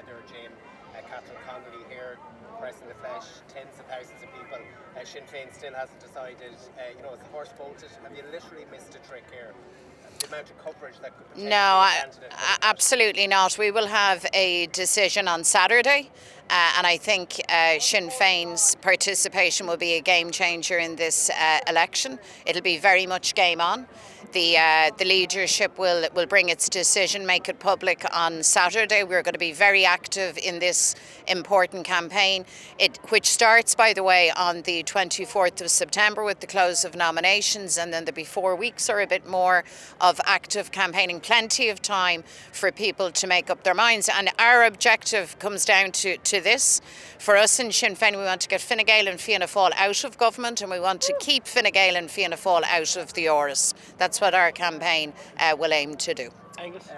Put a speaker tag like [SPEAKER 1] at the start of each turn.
[SPEAKER 1] weather. Jane, Catherine Connolly here, press in the flesh, tens of thousands of people. Sinn Féin still hasn't decided. Is the horse bolted? Have you literally missed a trick here? The amount of coverage that could potentially
[SPEAKER 2] absolutely not. We will have a decision on Saturday, and I think Sinn Féin's participation will be a game changer in this election. It'll be very much game on. The leadership will bring its decision, make it public on Saturday. We're going to be very active in this important campaign, which starts, by the way, on the 24th of September with the close of nominations, and then there'll be 4 weeks or a bit more of active campaigning, plenty of time for people to make up their minds. And our objective comes down to this. For us in Sinn Féin, we want to get Fine Gael and Fianna Fáil out of government, and we want to keep Fine Gael and Fianna Fáil out of the Áras. That's what our campaign will aim to do.
[SPEAKER 1] Angus,